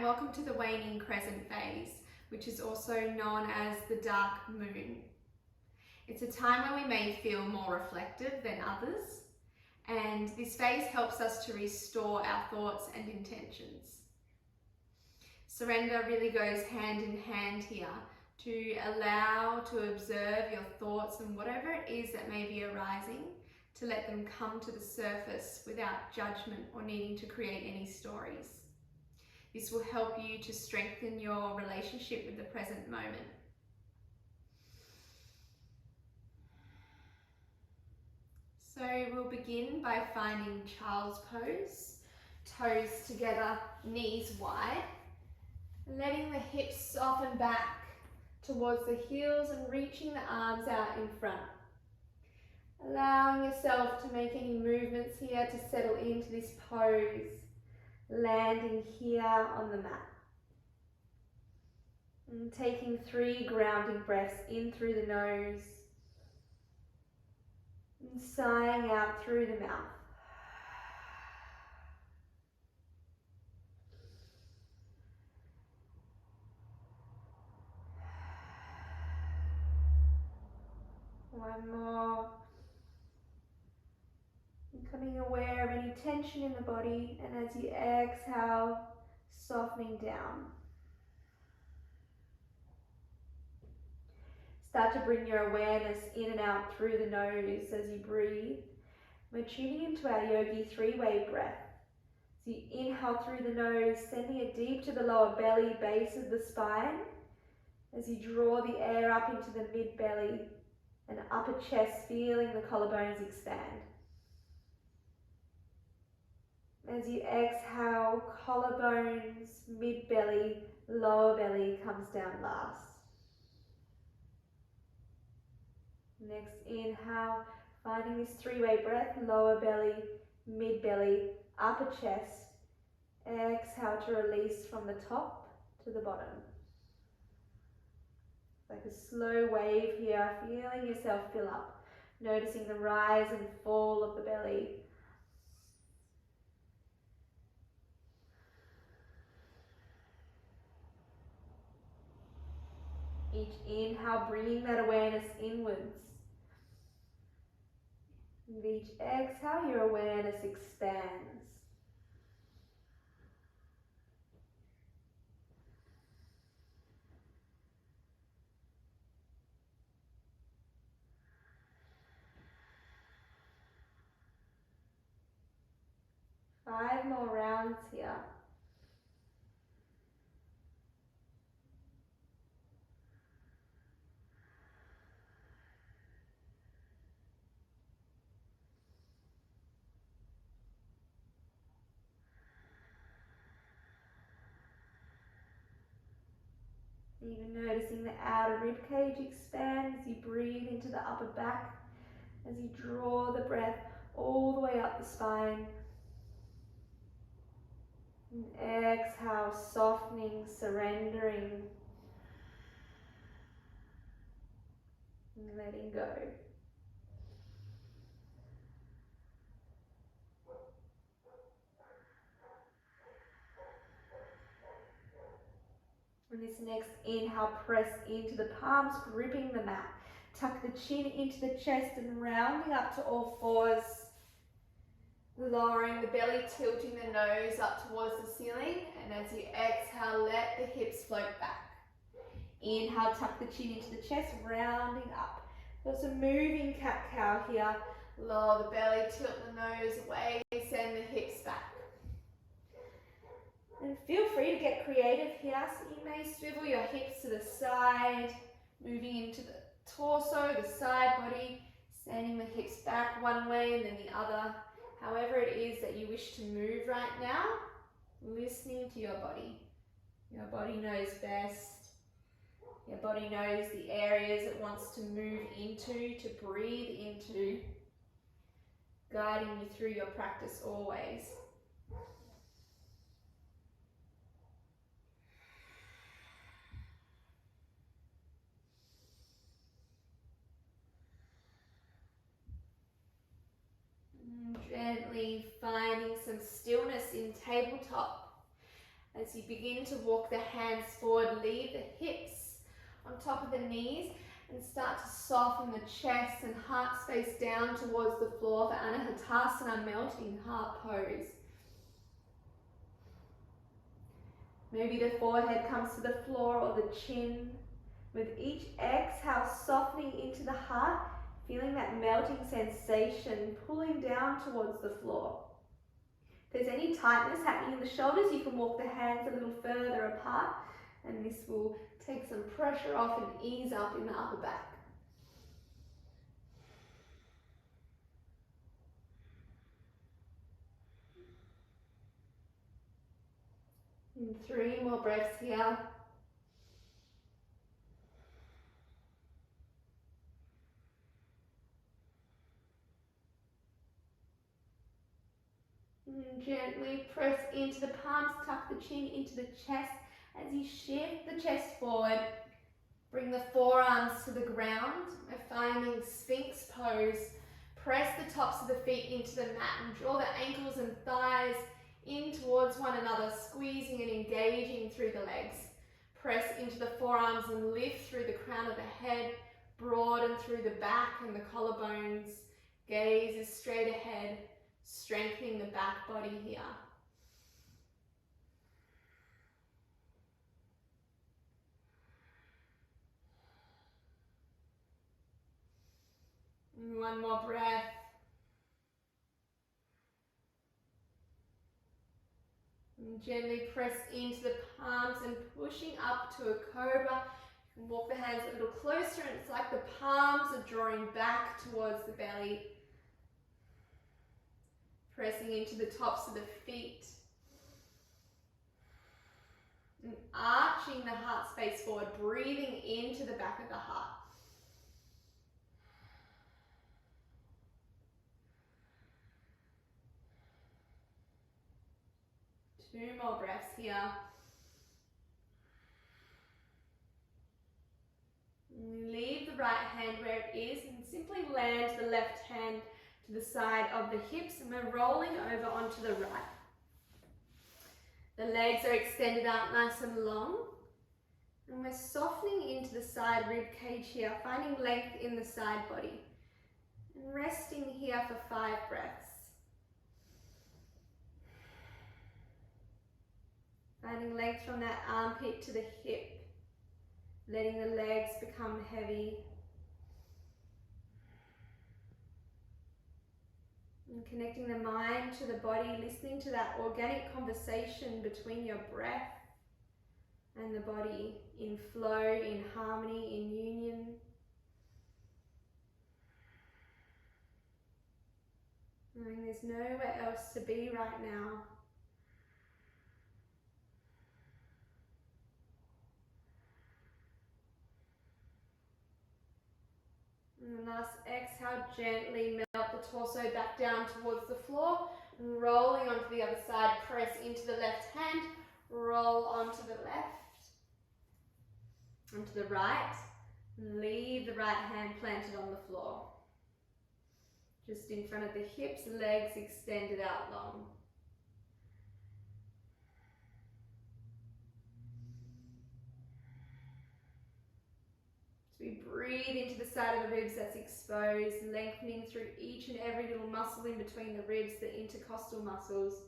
welcome to the waning crescent phase, which is also known as the dark moon. It's a time when we may feel more reflective than others, and this phase helps us to restore our thoughts and intentions. Surrender really goes hand in hand here, to allow to observe your thoughts and whatever it is that may be arising, to let them come to the surface without judgment or needing to create any stories. This will help you to strengthen your relationship with the present moment. So we'll begin by finding child's pose, toes together, knees wide, letting the hips soften back towards the heels and reaching the arms out in front. Allowing yourself to make any movements here to settle into this pose, landing here on the mat. And taking 3 grounding breaths in through the nose and sighing out through the mouth. One more. Becoming aware of any tension in the body, and as you exhale, softening down. Start to bring your awareness in and out through the nose as you breathe. We're tuning into our yogi 3-way breath. So you inhale through the nose, sending it deep to the lower belly, base of the spine. As you draw the air up into the mid-belly and upper chest, feeling the collarbones expand. As you exhale, collarbones, mid-belly, lower belly comes down last. Next inhale, finding this 3-way breath, lower belly, mid-belly, upper chest. Exhale to release from the top to the bottom. Like a slow wave here, feeling yourself fill up, noticing the rise and fall of the belly. Each inhale, bringing that awareness inwards. With each exhale, your awareness expands. Five more rounds here. Even noticing the outer rib cage expand as you breathe into the upper back, as you draw the breath all the way up the spine. And exhale, softening, surrendering, and letting go. And this next inhale, press into the palms, gripping the mat. Tuck the chin into the chest and rounding up to all fours. Lowering the belly, tilting the nose up towards the ceiling. And as you exhale, let the hips float back. Inhale, tuck the chin into the chest, rounding up. There's a moving cat-cow here. Lower the belly, tilt the nose away, send the hips back. And feel free to get creative here, so you may swivel your hips to the side, moving into the torso, the side body, sending the hips back one way and then the other. However it is that you wish to move right now, listening to your body. Your body knows best. Your body knows the areas it wants to move into, to breathe into, guiding you through your practice always. Gently finding some stillness in tabletop As you begin to walk the hands forward, leave the hips on top of the knees and start to soften the chest and heart space down towards the floor for Anahatasana, melting heart pose. Maybe the forehead comes to the floor or the chin. With each exhale, softening into the heart, feeling that melting sensation pulling down towards the floor. If there's any tightness happening in the shoulders, you can walk the hands a little further apart, and this will take some pressure off and ease up in the upper back. And 3 more breaths here. And gently press into the palms, tuck the chin into the chest. As you shift the chest forward, bring the forearms to the ground. We're finding Sphinx pose. Press the tops of the feet into the mat and draw the ankles and thighs in towards one another, squeezing and engaging through the legs. Press into the forearms and lift through the crown of the head, broaden through the back and the collarbones. Gaze is straight ahead, strengthening the back body here. And 1 more breath. And gently press into the palms and pushing up to a cobra. You can walk the hands a little closer, and it's like the palms are drawing back towards the belly. Pressing into the tops of the feet. And arching the heart space forward, breathing into the back of the heart. Two more breaths here. Leave the right hand where it is and simply land the left hand to the side of the hips, and we're rolling over onto the right. The legs are extended out nice and long, and we're softening into the side rib cage here, finding length in the side body. And resting here for 5 breaths. Finding length from that armpit to the hip, letting the legs become heavy. And connecting the mind to the body, listening to that organic conversation between your breath and the body, in flow, in harmony, in union. Knowing there's nowhere else to be right now. And the last exhale, gently melt the torso back down towards the floor, and rolling onto the other side, press into the left hand, roll onto the left, onto the right, and leave the right hand planted on the floor. Just in front of the hips, legs extended out long. We breathe into the side of the ribs that's exposed, lengthening through each and every little muscle in between the ribs, the intercostal muscles.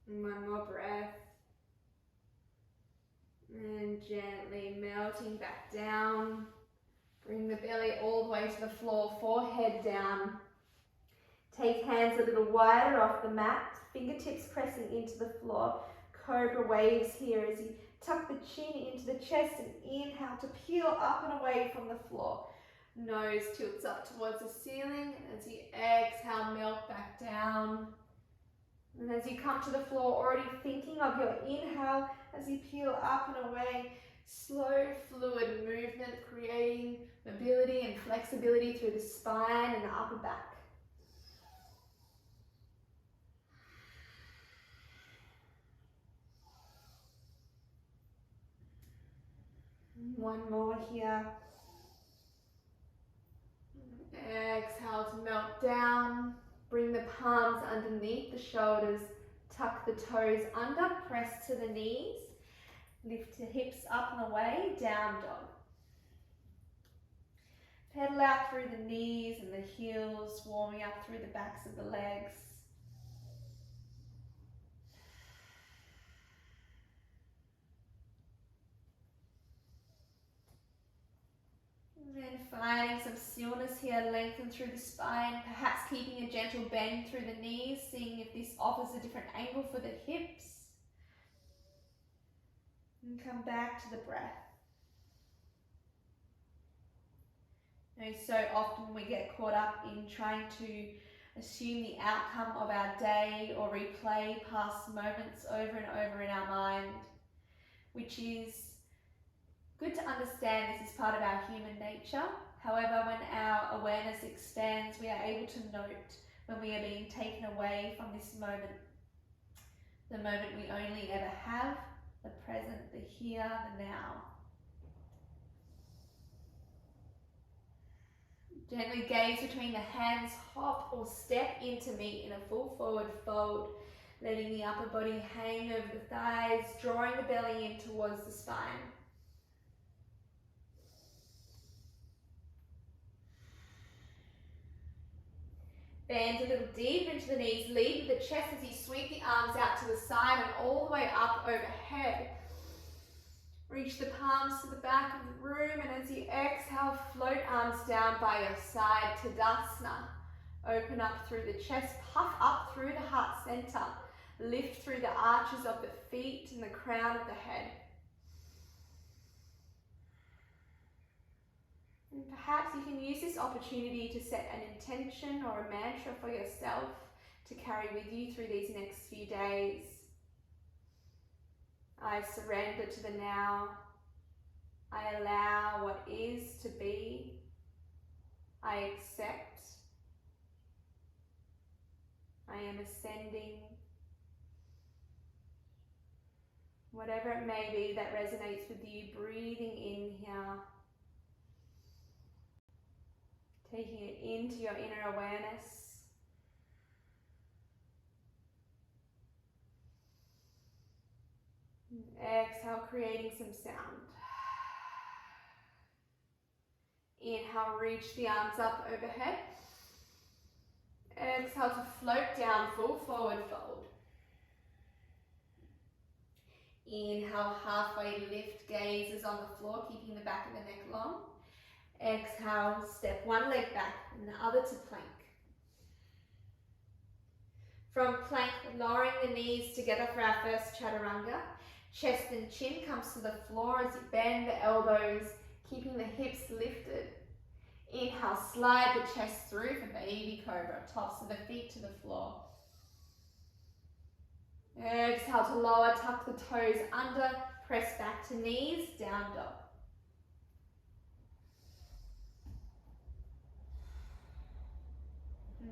And 1 more breath. And gently melting back down. Bring the belly all the way to the floor, forehead down. Take hands a little wider off the mat, fingertips pressing into the floor. Cobra waves here as you tuck the chin into the chest and inhale to peel up and away from the floor. Nose tilts up towards the ceiling, and as you exhale, melt back down. And as you come to the floor, already thinking of your inhale as you peel up and away, slow fluid movement, creating mobility and flexibility through the spine and the upper back. One more here. Exhale to melt down. Bring the palms underneath the shoulders. Tuck the toes under, press to the knees. Lift the hips up and away, down dog. Pedal out through the knees and the heels, warming up through the backs of the legs. And then finding some stillness here, lengthen through the spine, perhaps keeping a gentle bend through the knees, seeing if this offers a different angle for the hips. And come back to the breath. You know, so often we get caught up in trying to assume the outcome of our day or replay past moments over and over in our mind, which is good to understand. This is part of our human nature. However, when our awareness expands, we are able to note when we are being taken away from this moment, the moment we only ever have, the present, the here, the now. Gently gaze between the hands, hop or step into meet in a full forward fold, letting the upper body hang over the thighs, drawing the belly in towards the spine. Bend a little deeper into the knees, lead with the chest as you sweep the arms out to the side and all the way up overhead. Reach the palms to the back of the room, and as you exhale, float arms down by your side, Tadasana. Open up through the chest, puff up through the heart center. Lift through the arches of the feet and the crown of the head. And perhaps you can use this opportunity to set an intention or a mantra for yourself to carry with you through these next few days. I surrender to the now. I allow what is to be. I accept. I am ascending. Whatever it may be that resonates with you, breathing in here. Taking it into your inner awareness. Exhale, creating some sound. Inhale, reach the arms up overhead. Exhale to float down, full forward fold. Inhale, halfway lift, gazes on the floor, keeping the back of the neck long. Exhale, step one leg back and the other to plank. From plank, lowering the knees together for our first chaturanga. Chest and chin comes to the floor as you bend the elbows, keeping the hips lifted. Inhale, slide the chest through for baby cobra, tops of the feet to the floor. Exhale to lower, tuck the toes under, press back to knees, down dog.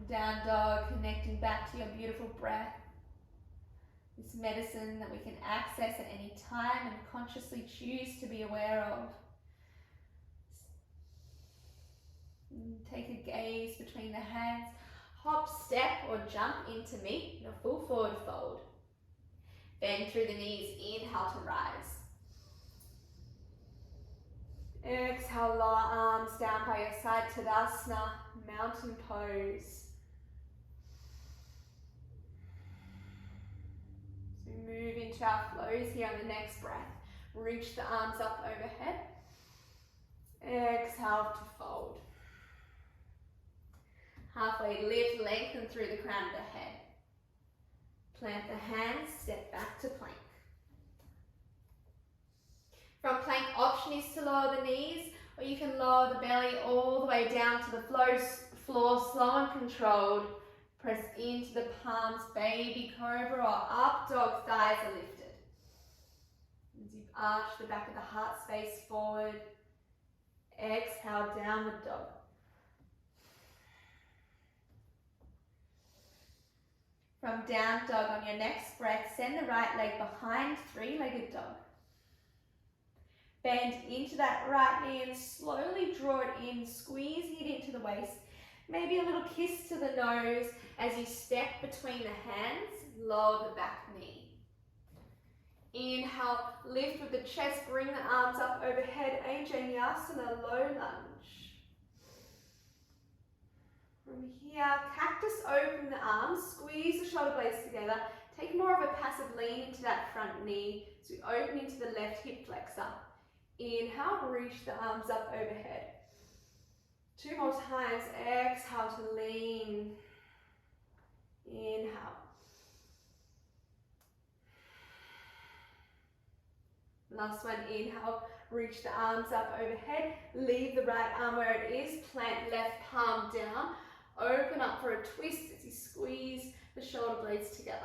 Down dog, connecting back to your beautiful breath. This medicine that we can access at any time and consciously choose to be aware of. Take a gaze between the hands. Hop, step or jump into meet in a full forward fold. Bend through the knees, inhale to rise. Exhale, lower arms down by your side, Tadasana, mountain pose. So move into our flows here on the next breath. Reach the arms up overhead. Exhale to fold. Halfway lift, lengthen through the crown of the head. Plant the hands, step back to plank. From plank, option is to lower the knees, or you can lower the belly all the way down to the floor, slow and controlled. Press into the palms, baby cobra or up dog, thighs are lifted. As you arch the back of the heart space forward, exhale, downward dog. From down dog, on your next breath, send the right leg behind, three-legged dog. Bend into that right knee and slowly draw it in, squeezing it into the waist. Maybe a little kiss to the nose as you step between the hands, lower the back knee. Inhale, lift with the chest, bring the arms up overhead, Anjaneyasana, low lunge. From here, cactus, open the arms, squeeze the shoulder blades together, take more of a passive lean into that front knee, so we open into the left hip flexor. Inhale, reach the arms up overhead. 2 more times, exhale to lean. Inhale. Last one, inhale, reach the arms up overhead, leave the right arm where it is, plant left palm down, open up for a twist as you squeeze the shoulder blades together.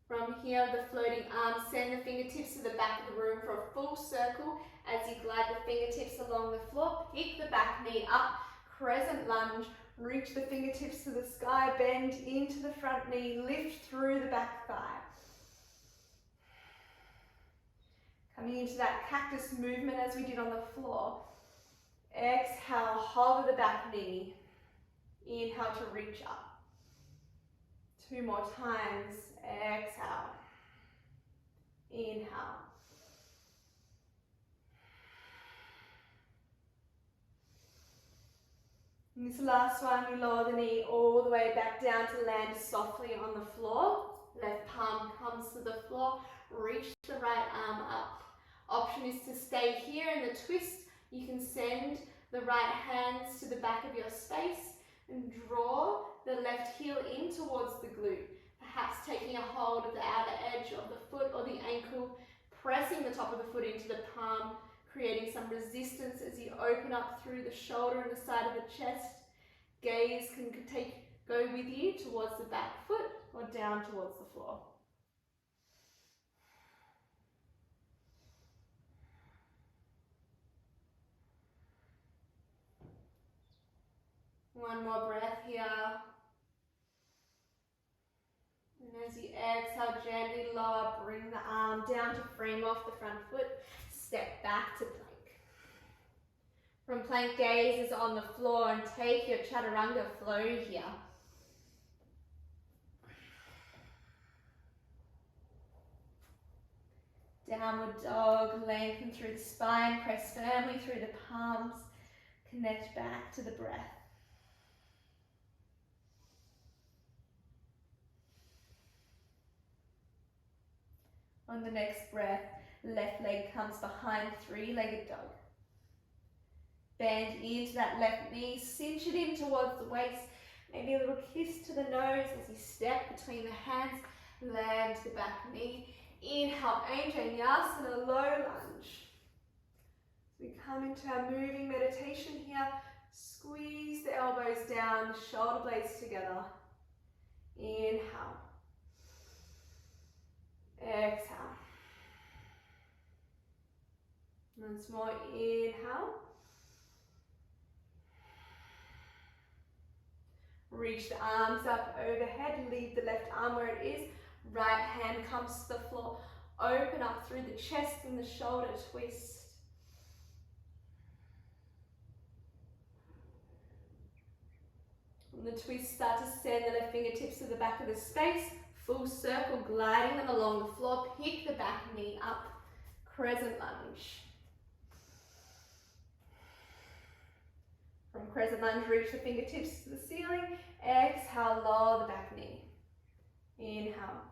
From here, the floating arms, send the fingertips to the back of the room for a full circle as you glide the fingertips along the floor. Pick the back knee up, crescent lunge, reach the fingertips to the sky, bend into the front knee, lift through the back thigh. Coming into that cactus movement as we did on the floor. Exhale, hover the back knee. Inhale to reach up. 2 more times. Exhale. Inhale. And this last one, we lower the knee all the way back down to land softly on the floor. Left palm comes to the floor. Reach the right arm up. Option is to stay here in the twist. You can send the right hands to the back of your space and draw the left heel in towards the glute. Perhaps taking a hold of the outer edge of the foot or the ankle, pressing the top of the foot into the palm, creating some resistance as you open up through the shoulder and the side of the chest. Gaze can go with you towards the back foot or down towards the floor. One more breath here. And as you exhale, gently lower, bring the arm down to frame off the front foot. Step back to plank. From plank, gaze is on the floor and take your chaturanga flow here. Downward dog, lengthen through the spine, press firmly through the palms, connect back to the breath. On the next breath, left leg comes behind, three-legged dog. Bend into that left knee, cinch it in towards the waist, maybe a little kiss to the nose as you step between the hands, land the back knee. Inhale, Anjaneyasana, low lunge. So we come into our moving meditation here, squeeze the elbows down, shoulder blades together. Inhale. Exhale. Once more, inhale. Reach the arms up overhead, leave the left arm where it is. Right hand comes to the floor. Open up through the chest and the shoulder twist. On the twist, start to send the left fingertips to the back of the space. Full circle, gliding them along the floor. Pick the back knee up. Crescent lunge. From crescent lunge, reach the fingertips to the ceiling. Exhale, lower the back knee. Inhale.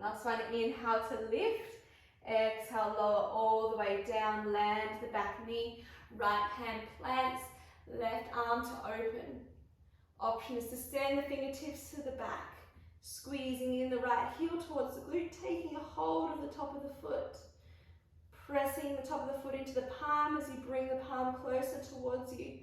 Last one, inhale to lift. Exhale, lower all the way down, land the back knee. Right hand plants, left arm to open. Option is to send the fingertips to the back. Squeezing in the right heel towards the glute, taking a hold of the top of the foot. Pressing the top of the foot into the palm as you bring the palm closer towards you.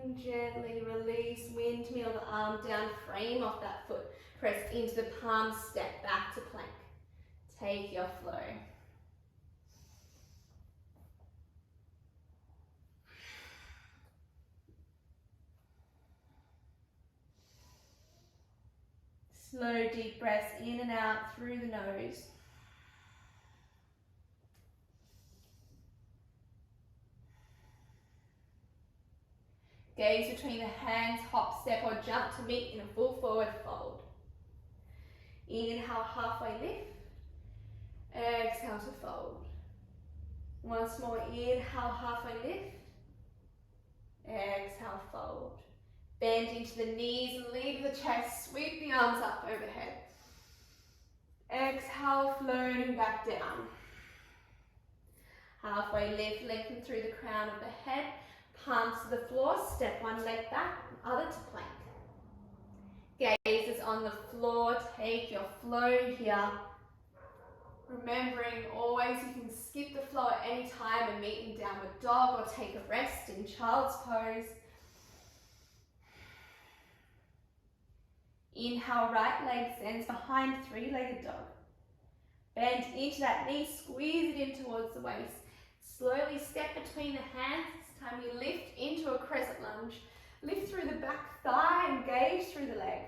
And gently release, windmill the arm down, frame off that foot. Press into the palm, step back to plank. Take your flow. Slow, deep breaths in and out through the nose. Gaze between the hands, hop, step or jump to meet in a full forward fold. Inhale, halfway lift. Exhale to fold. Once more, inhale, halfway lift. Exhale, fold. Bend into the knees, lead the chest, sweep the arms up overhead. Exhale, floating back down. Halfway lift, lengthen through the crown of the head. Palms to the floor, step one leg back, other to plank. Gaze is on the floor, take your flow here. Remembering always you can skip the flow at any time and meet in downward dog or take a rest in child's pose. Inhale, right leg extends behind, three-legged dog. Bend into that knee, squeeze it in towards the waist. Slowly step between the hands. This time you lift into a crescent lunge. Lift through the back thigh, engage through the leg.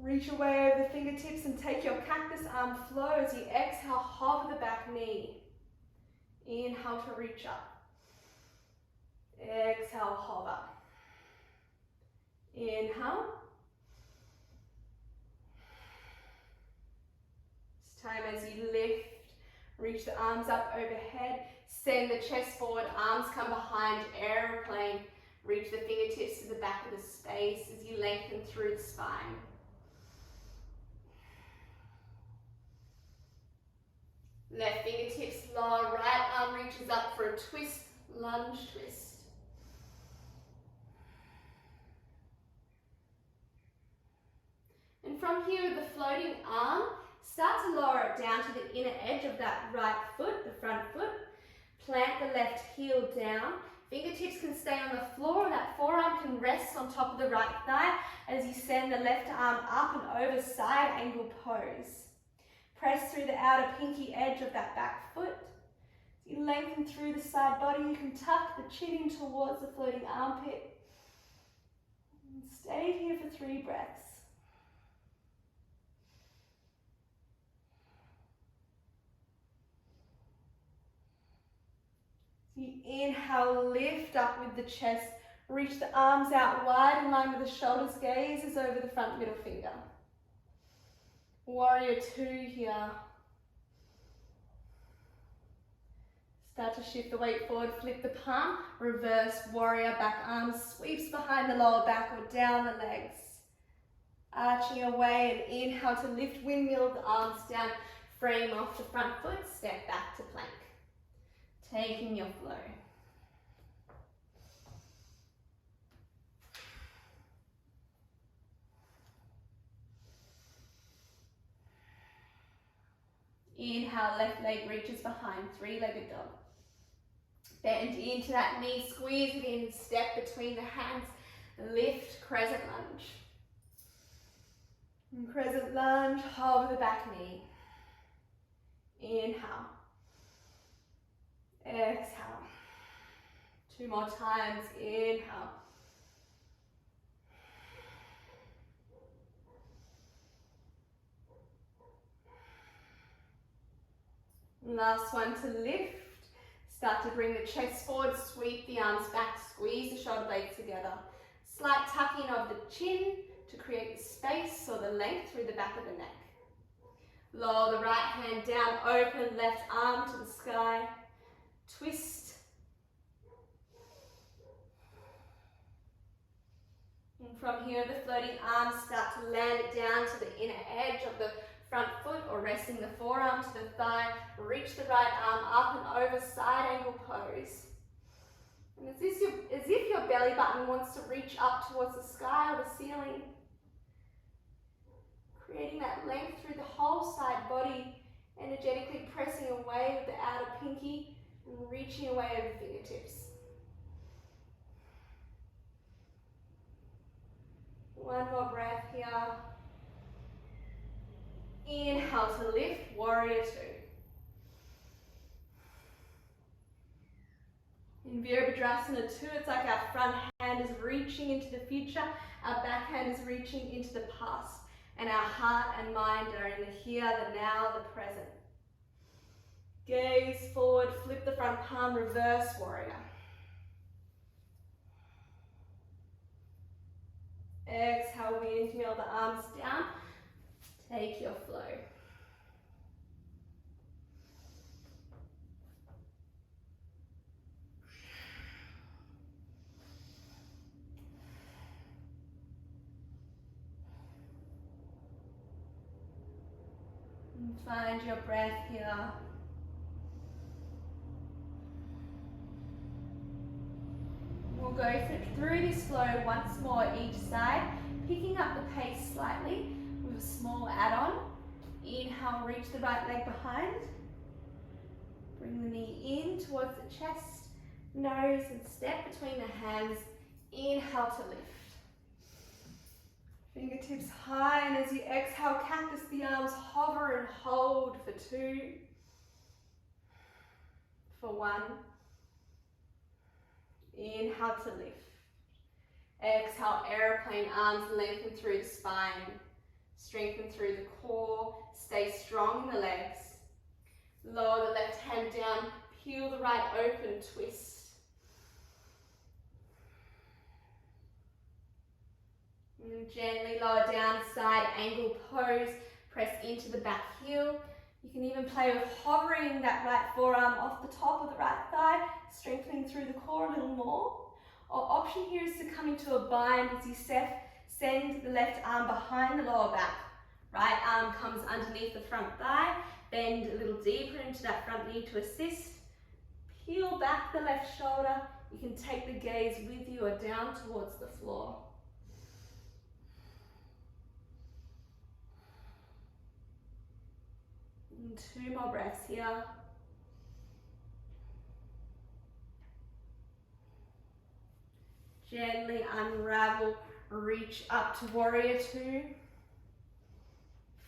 Reach away over the fingertips and take your cactus arm flow as you exhale, hover the back knee. Inhale to reach up. Exhale, hover. Inhale. This time as you lift, reach the arms up overhead, send the chest forward, arms come behind, aeroplane. Reach the fingertips to the back of the space as you lengthen through the spine. Left fingertips lower, right arm reaches up for a twist, lunge twist. And from here with the floating arm, start to lower it down to the inner edge of that right foot, the front foot. Plant the left heel down. Fingertips can stay on the floor, that forearm can rest on top of the right thigh as you send the left arm up and over, side angle pose. Press through the outer pinky edge of that back foot. As you lengthen through the side body, you can tuck the chin in towards the floating armpit. And stay here for 3 breaths. You inhale, lift up with the chest, reach the arms out wide in line with the shoulders, gazes over the front middle finger. Warrior 2 here. Start to shift the weight forward, flip the palm, reverse warrior, back arm sweeps behind the lower back or down the legs. Arching away and inhale to lift, windmill the arms down, frame off the front foot, step back to plank. Taking your flow. Inhale, left leg reaches behind, three-legged dog. Bend into that knee, squeeze it in, step between the hands, lift, crescent lunge. And crescent lunge, hover the back knee. Inhale. Exhale. 2 more times, inhale. Last one to lift. Start to bring the chest forward, sweep the arms back, squeeze the shoulder blades together. Slight tucking of the chin to create the space or the length through the back of the neck. Lower the right hand down, open left arm to the sky. Twist. And from here, the floating arms start to land it down to the inner edge of the front foot or resting the forearm to the thigh. Reach the right arm up and over, side angle pose. And as if your belly button wants to reach up towards the sky or the ceiling. Creating that length through the whole side body, energetically pressing away with the outer pinky and reaching away over the fingertips. One more breath here. Inhale to lift, warrior two. In Virabhadrasana 2, it's like our front hand is reaching into the future, our back hand is reaching into the past, and our heart and mind are in the here, the now, the present. Gaze forward, flip the front palm, reverse warrior. Exhale, windmill the arms down, take your flow. And find your breath here. We'll go through this flow once more each side, picking up the pace slightly with a small add-on. Inhale, reach the right leg behind. Bring the knee in towards the chest, nose and step between the hands. Inhale to lift. Fingertips high, and as you exhale, cactus the arms, hover and hold for two, for one. Inhale to lift. Exhale, airplane, arms lengthen through the spine. Strengthen through the core. Stay strong in the legs. Lower the left hand down. Peel the right open, twist. And gently lower down, side angle pose. Press into the back heel. You can even play with hovering that right forearm off the top of the right thigh, strengthening through the core a little more. Our option here is to come into a bind as you send the left arm behind the lower back. Right arm comes underneath the front thigh, bend a little deeper into that front knee to assist. Peel back the left shoulder. You can take the gaze with you or down towards the floor. And two more breaths here. Gently unravel, reach up to warrior two.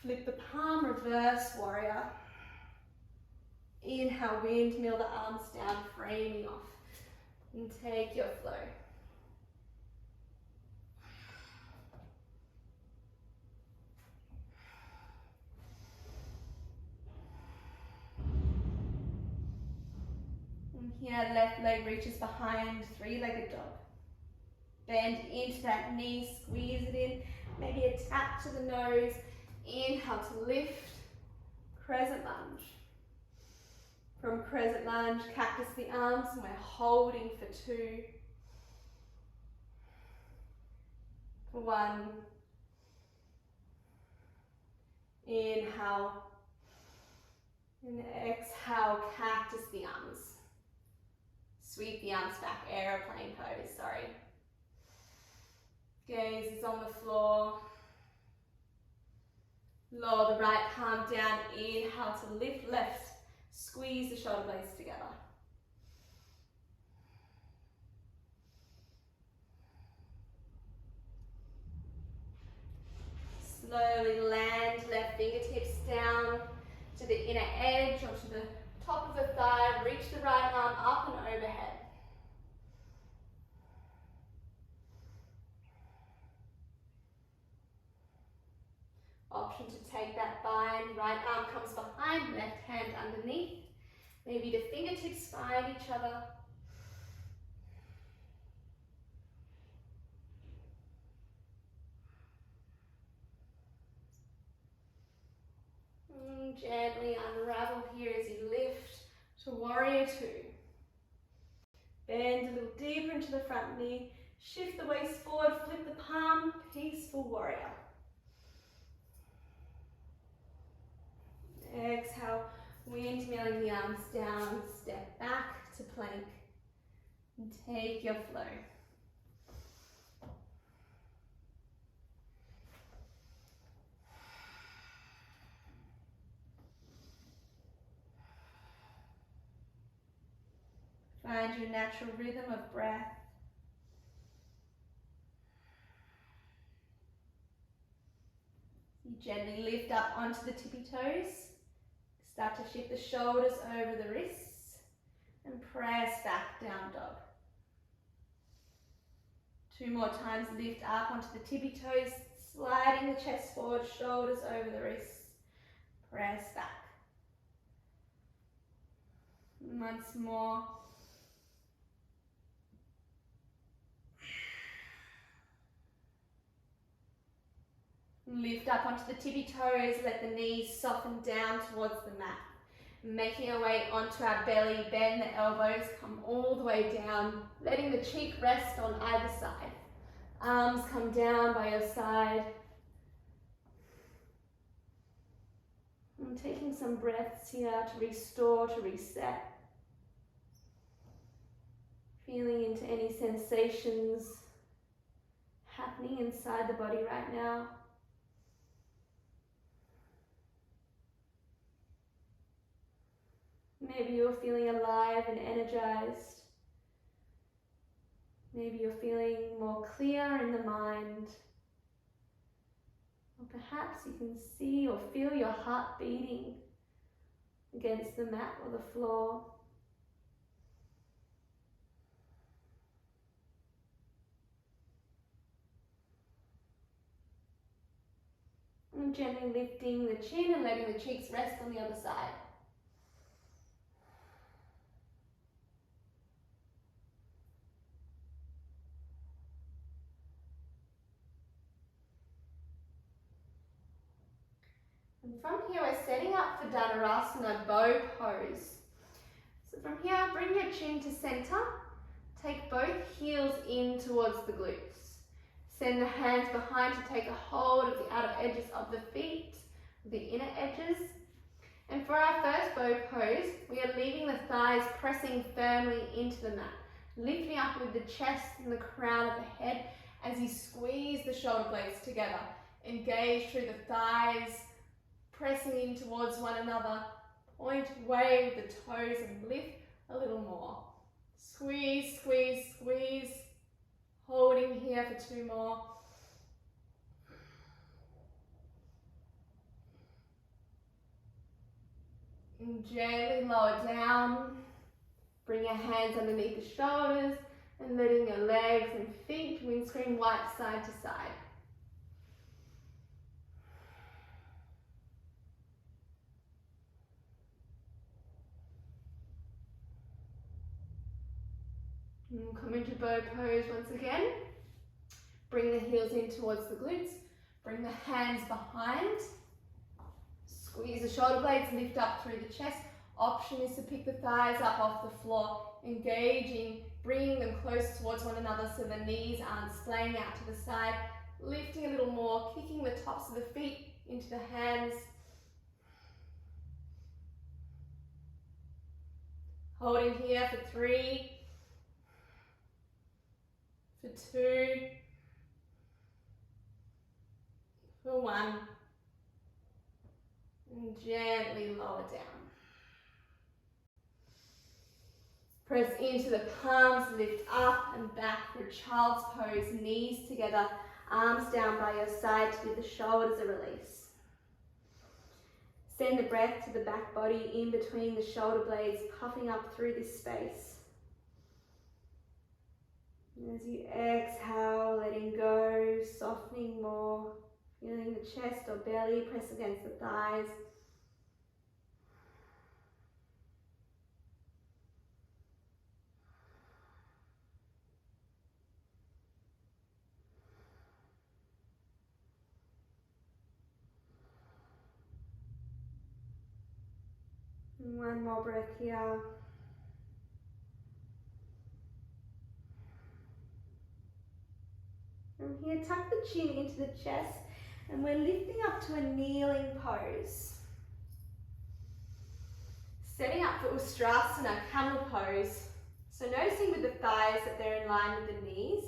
Flip the palm, reverse warrior. Inhale, windmill the arms down, framing off. And take your flow. And here, left leg reaches behind, three-legged dog. Bend into that knee, squeeze it in, maybe a tap to the nose. Inhale to lift, crescent lunge. From crescent lunge, cactus the arms, and we're holding for two, for one. Inhale, and exhale, cactus the arms. Sweep the arms back, aeroplane pose, sorry. Gaze is on the floor. Lower the right palm down, inhale to lift left. Squeeze the shoulder blades together. Slowly land left fingertips down to the inner edge or to the top of the thigh. Reach the right arm up and overhead. Option to take that bind, right arm comes behind, left hand underneath. Maybe the fingertips find each other. And gently unravel here as you lift to warrior two. Bend a little deeper into the front knee. Shift the waist forward, flip the palm, peaceful warrior. Exhale, windmilling the arms down, step back to plank, and take your flow. Find your natural rhythm of breath. Gently lift up onto the tippy toes. Start to shift the shoulders over the wrists and press back, down dog. 2 more times, lift up onto the tippy toes, sliding the chest forward, shoulders over the wrists, press back. Once more. Lift up onto the tippy toes, let the knees soften down towards the mat. Making our way onto our belly, bend the elbows, come all the way down, letting the cheek rest on either side. Arms come down by your side. And taking some breaths here to restore, to reset. Feeling into any sensations happening inside the body right now. Maybe you're feeling alive and energized. Maybe you're feeling more clear in the mind. Or perhaps you can see or feel your heart beating against the mat or the floor. And gently lifting the chin and letting the cheeks rest on the other side. And from here, we're setting up for Dhanurasana, bow pose. So from here, bring your chin to center. Take both heels in towards the glutes. Send the hands behind to take a hold of the outer edges of the feet, the inner edges. And for our first bow pose, we are leaving the thighs pressing firmly into the mat, lifting up with the chest and the crown of the head as you squeeze the shoulder blades together. Engage through the thighs, pressing in towards one another. Point away with the toes and lift a little more. Squeeze, squeeze, squeeze. Holding here for 2 more. And gently lower down. Bring your hands underneath the shoulders and letting your legs and feet windscreen wipe side to side. And come into bow pose once again. Bring the heels in towards the glutes. Bring the hands behind. Squeeze the shoulder blades, lift up through the chest. Option is to pick the thighs up off the floor, engaging, bringing them close towards one another so the knees aren't splaying out to the side. Lifting a little more, kicking the tops of the feet into the hands. Holding here for 3, for 2, for 1, and gently lower down. Press into the palms, lift up and back for child's pose, knees together, arms down by your side to give the shoulders a release. Send the breath to the back body in between the shoulder blades, puffing up through this space. And as you exhale, letting go, softening more, feeling the chest or belly press against the thighs. And 1 more breath here. From here, tuck the chin into the chest and we're lifting up to a kneeling pose. Setting up for Ustrasana, camel pose. So noticing with the thighs that they're in line with the knees.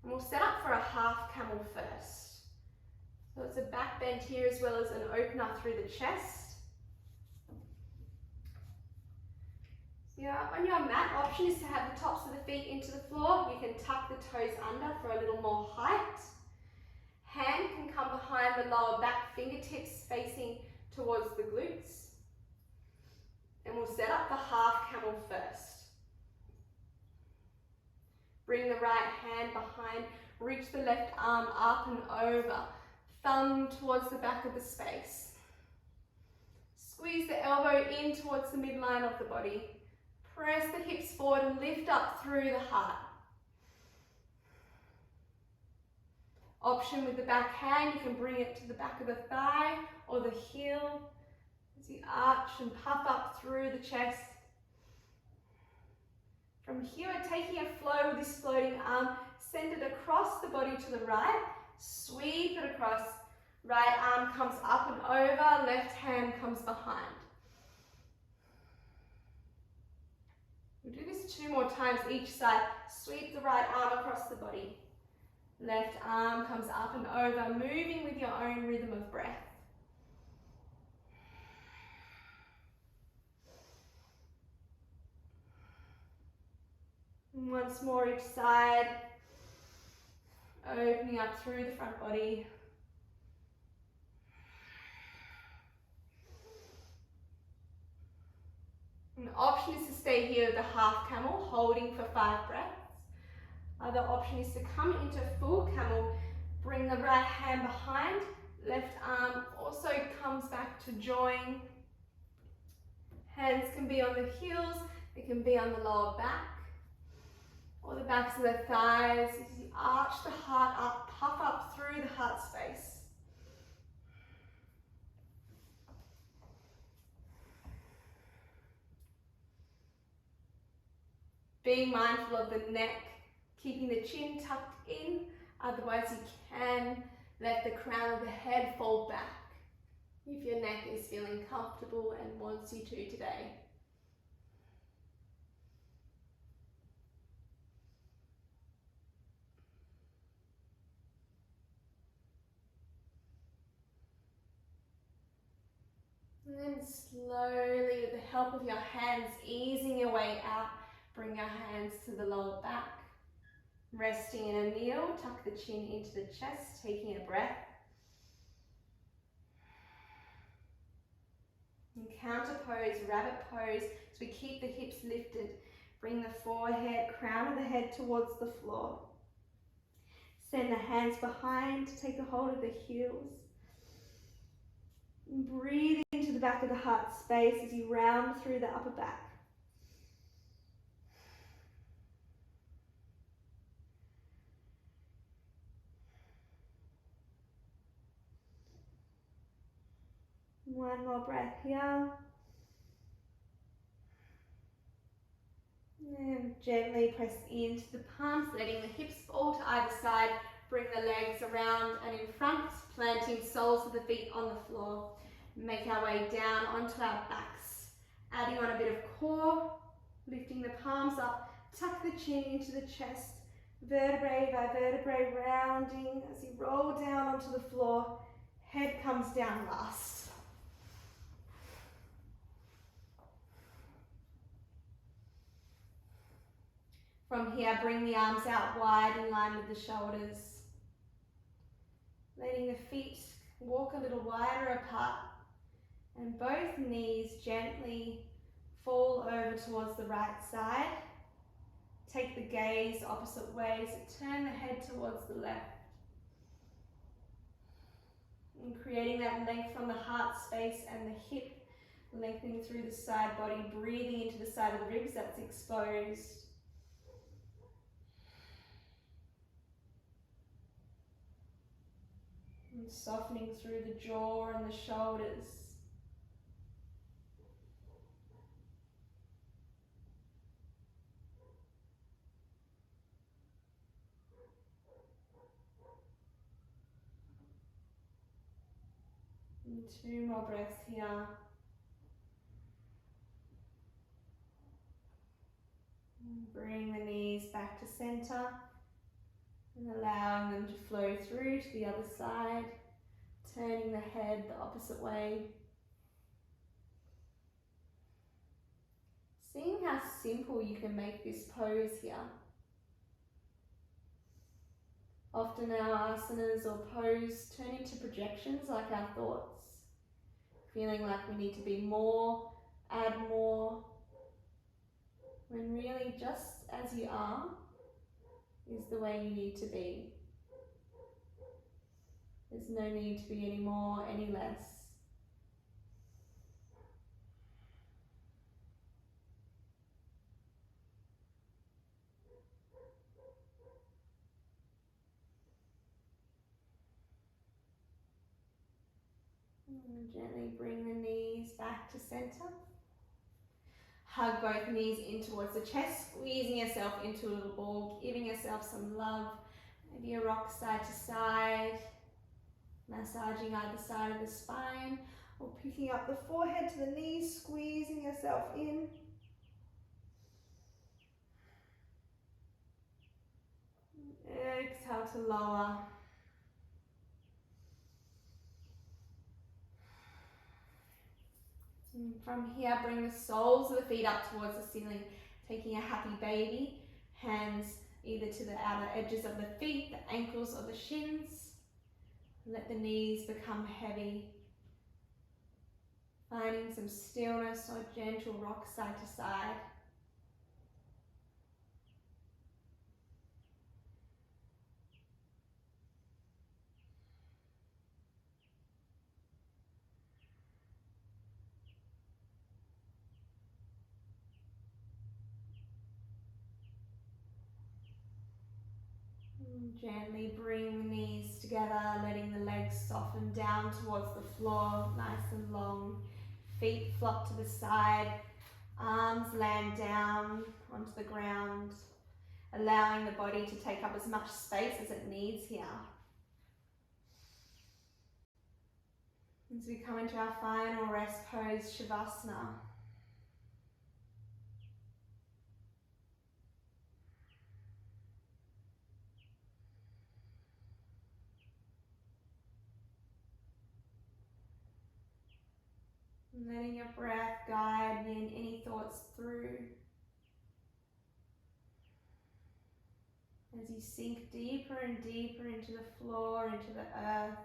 And we'll set up for a half camel first. So it's a back bend here as well as an opener through the chest. On your mat, option is to have the tops of the feet into the floor. You can tuck the toes under for a little more height. Hand can come behind the lower back, fingertips facing towards the glutes. And we'll set up the half camel first. Bring the right hand behind, reach the left arm up and over, thumb towards the back of the space. Squeeze the elbow in towards the midline of the body. Press the hips forward and lift up through the heart. Option with the back hand, you can bring it to the back of the thigh or the heel as you arch and puff up through the chest. From here, we're taking a flow with this floating arm, send it across the body to the right, sweep it across. Right arm comes up and over, left hand comes behind. We'll do this 2 more times each side. Sweep the right arm across the body. Left arm comes up and over, moving with your own rhythm of breath. And once more each side, opening up through the front body. An option is to stay here with the half camel, holding for 5 breaths. Other option is to come into full camel, bring the right hand behind, left arm also comes back to join. Hands can be on the heels, they can be on the lower back, or the backs of the thighs. As you arch the heart up, puff up through the heart space. Being mindful of the neck, keeping the chin tucked in, otherwise you can let the crown of the head fall back if your neck is feeling comfortable and wants you to today. And then slowly, with the help of your hands, easing your way out, bring your hands to the lower back. Resting in a kneel, tuck the chin into the chest, taking a breath. And counter pose, rabbit pose, as we keep the hips lifted. Bring the forehead, crown of the head towards the floor. Send the hands behind to take a hold of the heels. And breathe into the back of the heart space as you round through the upper back. One more breath here. And gently press into the palms, letting the hips fall to either side. Bring the legs around and in front, planting soles of the feet on the floor. Make our way down onto our backs. Adding on a bit of core, lifting the palms up, tuck the chin into the chest. Vertebrae by vertebrae rounding as you roll down onto the floor. Head comes down last. From here, bring the arms out wide in line with the shoulders. Letting the feet walk a little wider apart and both knees gently fall over towards the right side. Take the gaze opposite ways, turn the head towards the left. And creating that length from the heart space and the hip, lengthening through the side body, breathing into the side of the ribs that's exposed. And softening through the jaw and the shoulders. And 2 more breaths here. And bring the knees back to center. And allowing them to flow through to the other side, turning the head the opposite way. Seeing how simple you can make this pose here. Often our asanas or pose turn into projections like our thoughts, feeling like we need to be more, add more, when really just as you are is the way you need to be. There's no need to be any more, any less. And gently bring the knees back to center. Hug both knees in towards the chest, squeezing yourself into a little ball, giving yourself some love. Maybe a rock side to side, massaging either side of the spine, or picking up the forehead to the knees, squeezing yourself in. Exhale to lower. And from here, bring the soles of the feet up towards the ceiling, taking a happy baby. Hands either to the outer edges of the feet, the ankles or the shins. Let the knees become heavy. Finding some stillness or gentle rock side to side. Gently bring the knees together, letting the legs soften down towards the floor, nice and long. Feet flop to the side, arms land down onto the ground, allowing the body to take up as much space as it needs here. As we come into our final rest pose, Shavasana. Letting your breath guide any thoughts through. As you sink deeper and deeper into the floor, into the earth.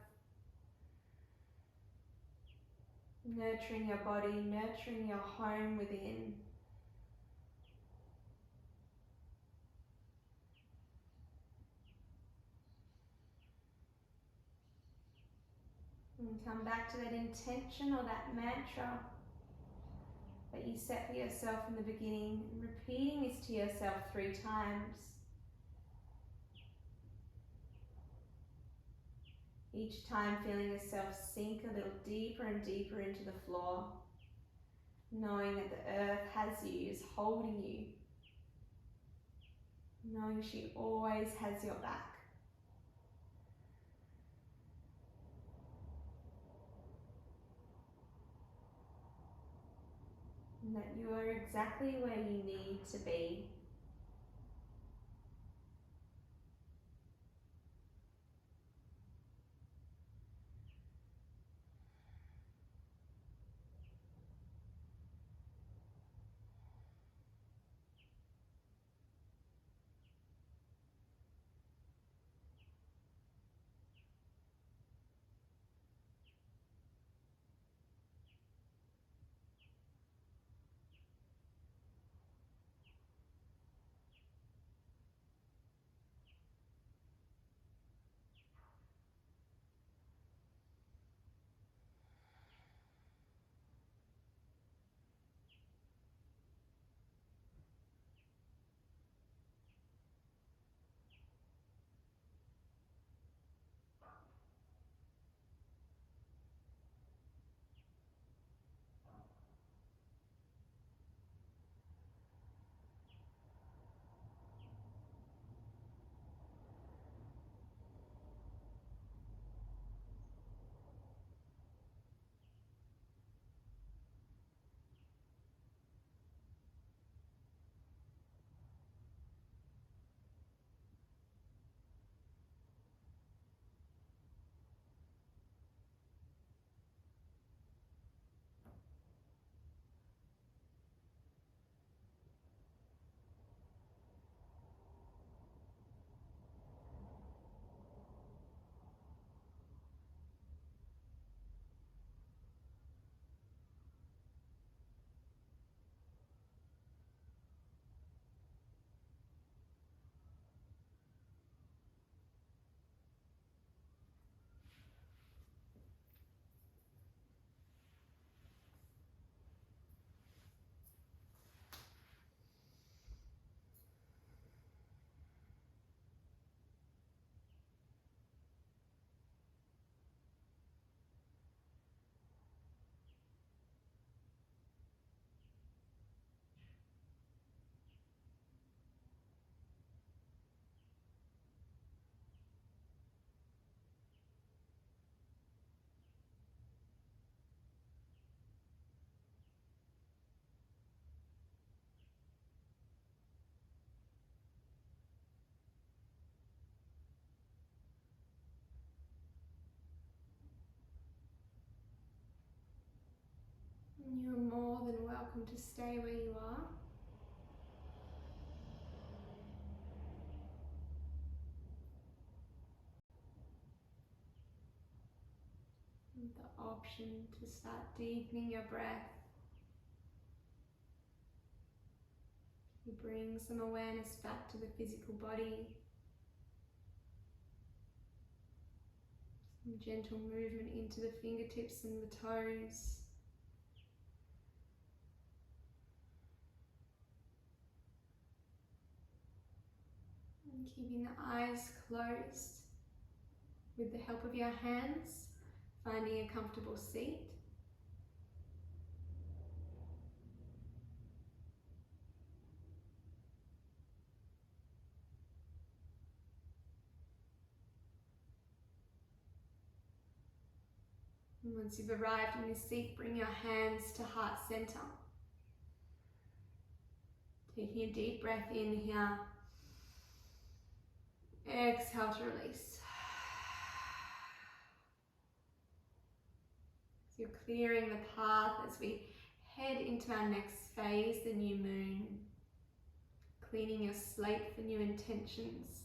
Nurturing your body, nurturing your home within. And come back to that intention or that mantra that you set for yourself in the beginning, repeating this to yourself 3 times. Each time feeling yourself sink a little deeper and deeper into the floor, knowing that the earth has you, is holding you, knowing she always has your back. And that you are exactly where you need to be. And you are more than welcome to stay where you are. With the option to start deepening your breath. You bring some awareness back to the physical body. Some gentle movement into the fingertips and the toes. And keeping the eyes closed. With the help of your hands, finding a comfortable seat. And once you've arrived in this seat, bring your hands to heart center. Taking a deep breath in here. Exhale to release. So you're clearing the path as we head into our next phase, the new moon. Cleaning your slate for new intentions.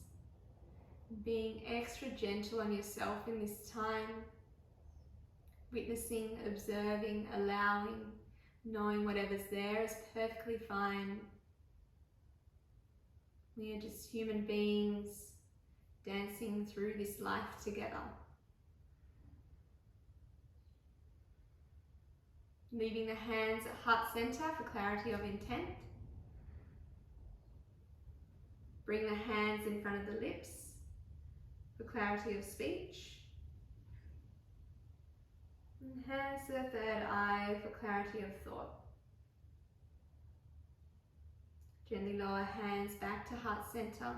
Being extra gentle on yourself in this time. Witnessing, observing, allowing, knowing whatever's there is perfectly fine. We are just human beings dancing through this life together. Leaving the hands at heart center for clarity of intent. Bring the hands in front of the lips for clarity of speech. And hands to the third eye for clarity of thought. Gently lower hands back to heart center.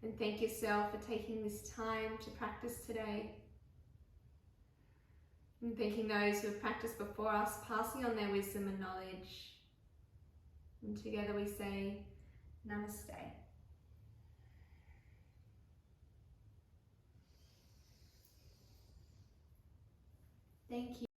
And thank yourself for taking this time to practice today. And thanking those who have practiced before us, passing on their wisdom and knowledge. And together we say, Namaste. Thank you.